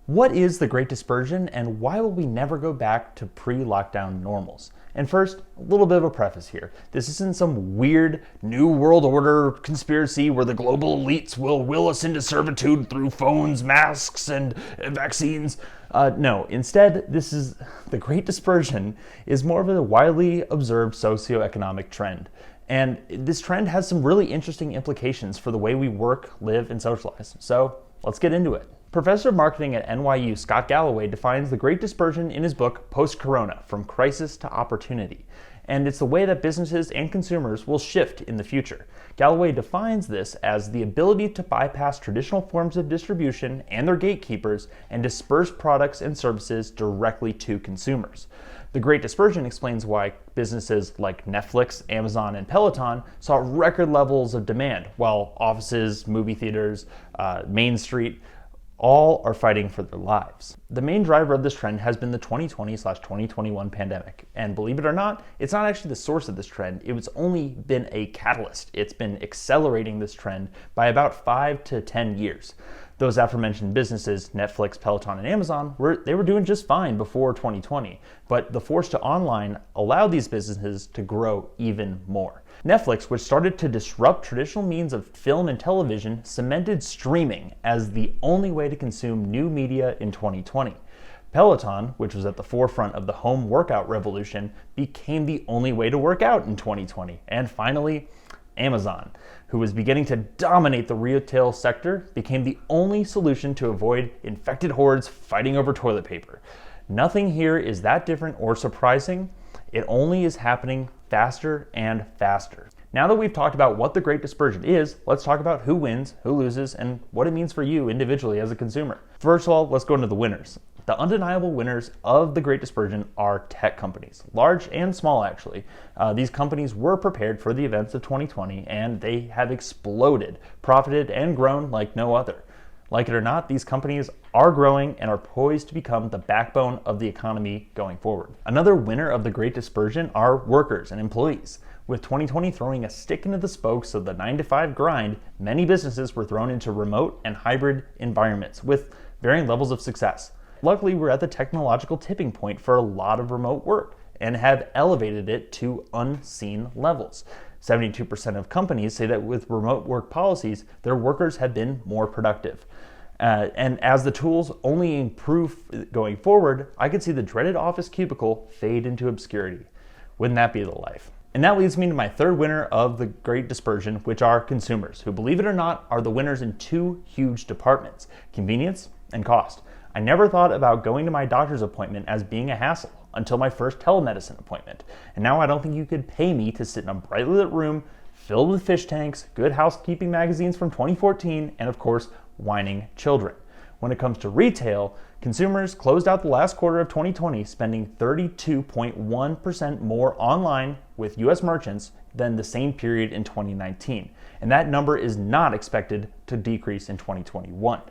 What is the Great Dispersion and why will we never go back to pre-lockdown normals? And first, a little bit of a preface here. This isn't some weird New World Order conspiracy where the global elites will us into servitude through phones, masks, and vaccines. No, instead, the Great Dispersion is more of a widely observed socioeconomic trend. And this trend has some really interesting implications for the way we work, live, and socialize. So let's get into it. Professor of Marketing at NYU, Scott Galloway, defines the Great Dispersion in his book, Post-Corona, From Crisis to Opportunity. And it's the way that businesses and consumers will shift in the future. Galloway defines this as the ability to bypass traditional forms of distribution and their gatekeepers and disperse products and services directly to consumers. The Great Dispersion explains why businesses like Netflix, Amazon, and Peloton saw record levels of demand, while offices, movie theaters, Main Street, all are fighting for their lives. The main driver of this trend has been the 2020/2021 pandemic. And believe it or not, it's not actually the source of this trend. It's only been a catalyst. It's been accelerating this trend by about 5 to 10 years. Those aforementioned businesses, Netflix, Peloton, and Amazon, were doing just fine before 2020. But the force to online allowed these businesses to grow even more. Netflix, which started to disrupt traditional means of film and television, cemented streaming as the only way to consume new media in 2020. Peloton, which was at the forefront of the home workout revolution, became the only way to work out in 2020. And finally, Amazon, who was beginning to dominate the retail sector, became the only solution to avoid infected hordes fighting over toilet paper. Nothing here is that different or surprising. It only is happening faster and faster. Now that we've talked about what the Great Dispersion is, let's talk about who wins, who loses, and what it means for you individually as a consumer. First of all, let's go into the winners. The undeniable winners of the Great Dispersion are tech companies, large and small actually. These companies were prepared for the events of 2020 and they have exploded, profited, and grown like no other. Like it or not, these companies are growing and are poised to become the backbone of the economy going forward. Another winner of the Great Dispersion are workers and employees. With 2020 throwing a stick into the spokes of the 9-to-5 grind, many businesses were thrown into remote and hybrid environments with varying levels of success. Luckily, we're at the technological tipping point for a lot of remote work and have elevated it to unseen levels. 72% of companies say that with remote work policies, their workers have been more productive. And as the tools only improve going forward, I could see the dreaded office cubicle fade into obscurity. Wouldn't that be the life? And that leads me to my third winner of the Great Dispersion, which are consumers, who, believe it or not, are the winners in two huge departments: convenience and cost. I never thought about going to my doctor's appointment as being a hassle until my first telemedicine appointment. And now I don't think you could pay me to sit in a brightly lit room filled with fish tanks, Good Housekeeping magazines from 2014, and of course, whining children. When it comes to retail, consumers closed out the last quarter of 2020 spending 32.1% more online with US merchants than the same period in 2019. And that number is not expected to decrease in 2021.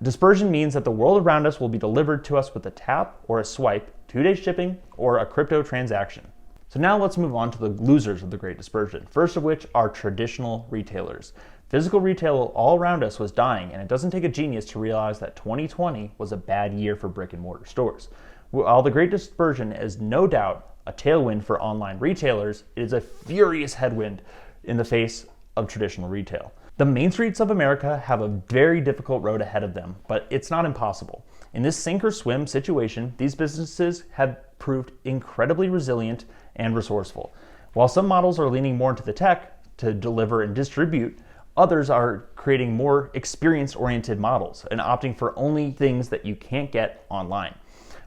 Dispersion means that the world around us will be delivered to us with a tap or a swipe, 2-day shipping, or a crypto transaction. So now let's move on to the losers of the Great Dispersion, first of which are traditional retailers. Physical retail all around us was dying, and it doesn't take a genius to realize that 2020 was a bad year for brick and mortar stores. While the Great Dispersion is no doubt a tailwind for online retailers, it is a furious headwind in the face of traditional retail. The main streets of America have a very difficult road ahead of them, but it's not impossible. In this sink or swim situation, these businesses have proved incredibly resilient and resourceful. While some models are leaning more into the tech to deliver and distribute, others are creating more experience-oriented models and opting for only things that you can't get online.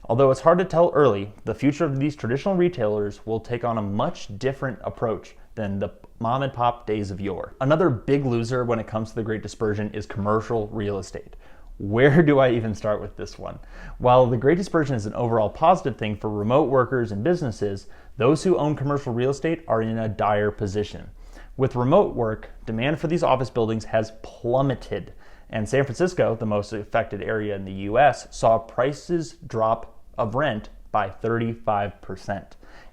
Although it's hard to tell early, the future of these traditional retailers will take on a much different approach than the mom and pop days of yore. Another big loser when it comes to the Great Dispersion is commercial real estate. Where do I even start with this one? While the Great Dispersion is an overall positive thing for remote workers and businesses, those who own commercial real estate are in a dire position. With remote work, demand for these office buildings has plummeted, and San Francisco, the most affected area in the US, saw prices drop of rent by 35%.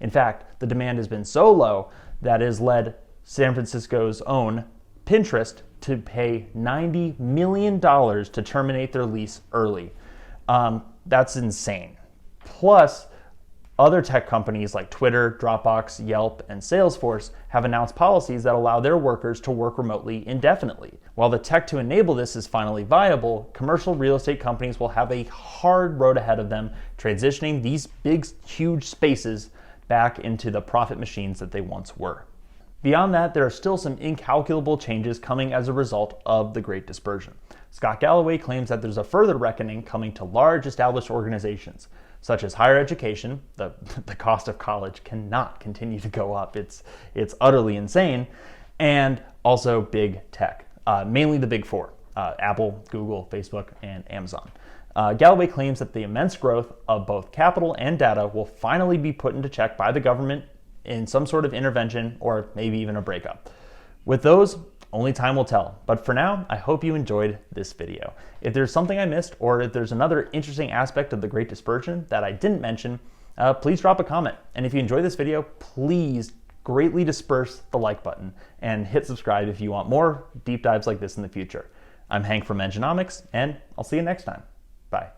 In fact, the demand has been so low that has led San Francisco's own Pinterest to pay $90 million to terminate their lease early. That's insane. Plus, other tech companies like Twitter, Dropbox, Yelp, and Salesforce have announced policies that allow their workers to work remotely indefinitely. While the tech to enable this is finally viable, commercial real estate companies will have a hard road ahead of them transitioning these big, huge spaces back into the profit machines that they once were. Beyond that, there are still some incalculable changes coming as a result of the Great Dispersion. Scott Galloway claims that there's a further reckoning coming to large established organizations, such as higher education. The cost of college cannot continue to go up. It's utterly insane. And also big tech, mainly the big four, Apple, Google, Facebook, and Amazon. Galloway claims that the immense growth of both capital and data will finally be put into check by the government in some sort of intervention or maybe even a breakup. With those, only time will tell. But for now, I hope you enjoyed this video. If there's something I missed or if there's another interesting aspect of the Great Dispersion that I didn't mention, please drop a comment. And if you enjoyed this video, please greatly disperse the like button and hit subscribe if you want more deep dives like this in the future. I'm Hank from Enginomics, and I'll see you next time. Bye.